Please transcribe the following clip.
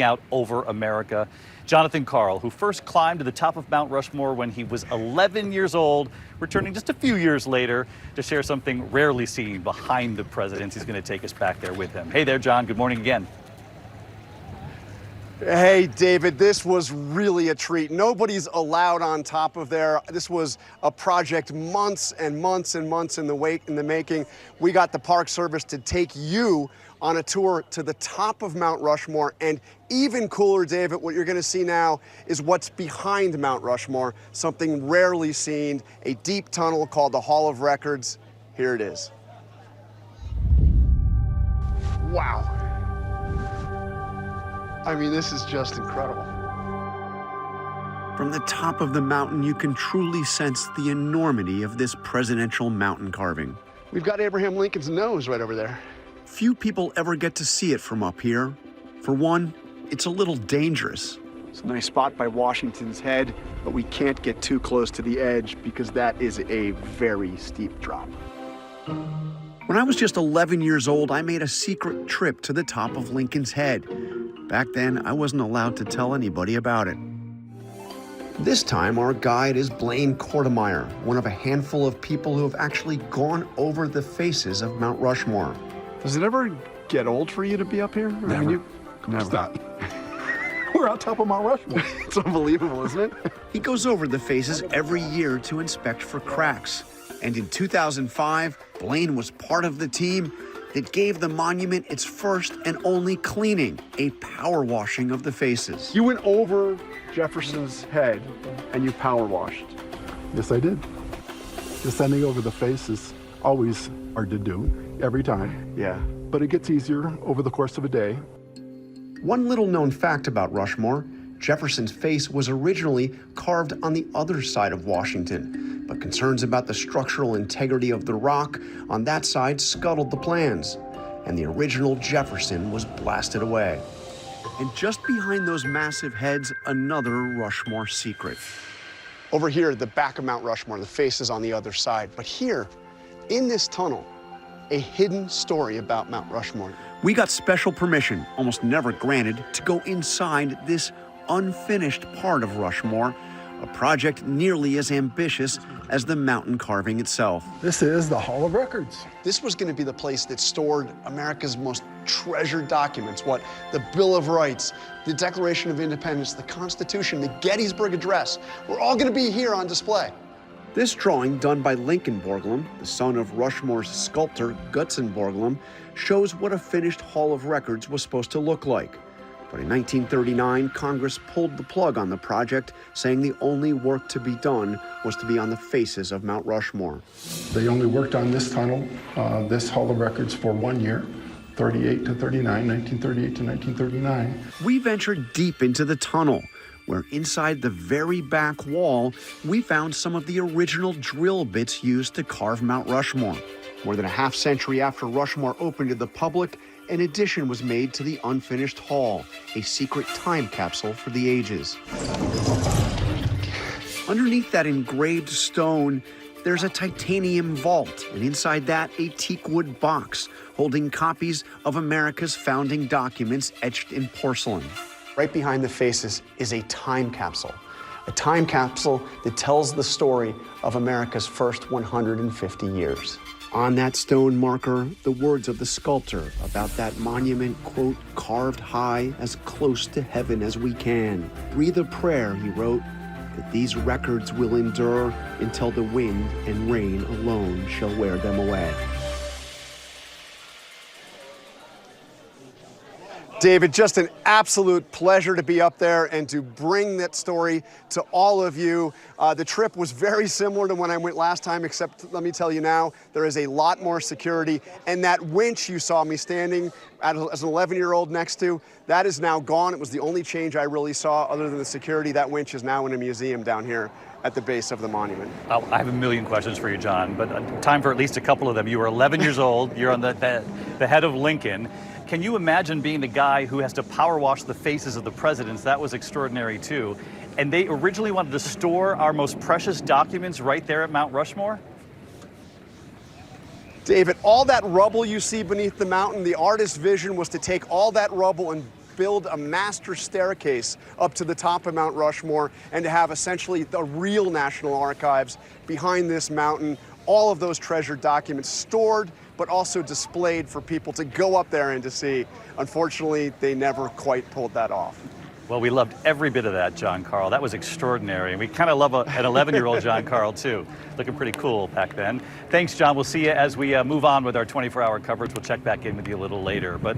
out over America. Jonathan Karl, who first climbed to the top of Mount Rushmore when he was 11 years old, returning just a few years later to share something rarely seen behind the presidents. He's going to take us back there with him. Hey there, John. Good morning again. Hey, David, this was really a treat. Nobody's allowed on top of there. This was a project months and months and months in the making. We got the Park Service to take you on a tour to the top of Mount Rushmore. And even cooler, David, what you're going to see now is what's behind Mount Rushmore, something rarely seen, a deep tunnel called the Hall of Records. Here it is. Wow. I mean, this is just incredible. From the top of the mountain, you can truly sense the enormity of this presidential mountain carving. We've got Abraham Lincoln's nose right over there. Few people ever get to see it from up here. For one, it's a little dangerous. It's a nice spot by Washington's head, but we can't get too close to the edge because that is a very steep drop. When I was just 11 years old, I made a secret trip to the top of Lincoln's Head. Back then, I wasn't allowed to tell anybody about it. This time, our guide is Blaine Cordemeyer, one of a handful of people who have actually gone over the faces of Mount Rushmore. Does it ever get old for you to be up here? Never. I mean, Never. Stop. We're on top of Mount Rushmore. It's unbelievable, isn't it? He goes over the faces every year to inspect for cracks. And in 2005, Blaine was part of the team that gave the monument its first and only cleaning, a power washing of the faces. You went over Jefferson's head and you power washed. Yes, I did. Descending over the face is always hard to do, every time. Yeah. But it gets easier over the course of a day. One little known fact about Rushmore, Jefferson's face was originally carved on the other side of Washington, but concerns about the structural integrity of the rock on that side scuttled the plans, and the original Jefferson was blasted away. And just behind those massive heads, another Rushmore secret. Over here at the back of Mount Rushmore, the face is on the other side. But here, in this tunnel, a hidden story about Mount Rushmore. We got special permission, almost never granted, to go inside this unfinished part of Rushmore, a project nearly as ambitious as the mountain carving itself. This is the Hall of Records. This was going to be the place that stored America's most treasured documents, the Bill of Rights, the Declaration of Independence, the Constitution, the Gettysburg Address, were all going to be here on display. This drawing, done by Lincoln Borglum, the son of Rushmore's sculptor Gutzon Borglum, shows what a finished Hall of Records was supposed to look like. But in 1939, Congress pulled the plug on the project, saying the only work to be done was to be on the faces of Mount Rushmore. They only worked on this tunnel, this Hall of Records, for 1 year, 38 to 39, 1938 to 1939. We ventured deep into the tunnel, where inside the very back wall, we found some of the original drill bits used to carve Mount Rushmore. More than a half century after Rushmore opened to the public, an addition was made to the unfinished hall, a secret time capsule for the ages. Underneath that engraved stone, there's a titanium vault, and inside that, a teakwood box holding copies of America's founding documents etched in porcelain. Right behind the faces is a time capsule that tells the story of America's first 150 years. On that stone marker, the words of the sculptor about that monument, quote, carved high as close to heaven as we can. Breathe a prayer, he wrote, that these records will endure until the wind and rain alone shall wear them away. David, just an absolute pleasure to be up there and to bring that story to all of you. The trip was very similar to when I went last time, except let me tell you now, there is a lot more security. And that winch you saw me standing as an 11-year-old next to, that is now gone. It was the only change I really saw other than the security. That winch is now in a museum down here at the base of the monument. I have a million questions for you, John, but time for at least a couple of them. You were 11 years old. You're on the head of Lincoln. Can you imagine being the guy who has to power wash the faces of the presidents? That was extraordinary, too. And they originally wanted to store our most precious documents right there at Mount Rushmore? David, all that rubble you see beneath the mountain, the artist's vision was to take all that rubble and build a master staircase up to the top of Mount Rushmore and to have essentially the real National Archives behind this mountain, all of those treasured documents stored, but also displayed for people to go up there and to see. Unfortunately, they never quite pulled that off. Well, we loved every bit of that, John Karl. That was extraordinary. And we kind of love an 11-year-old John Karl, too. Looking pretty cool back then. Thanks, John. We'll see you as we move on with our 24-hour coverage. We'll check back in with you a little later. But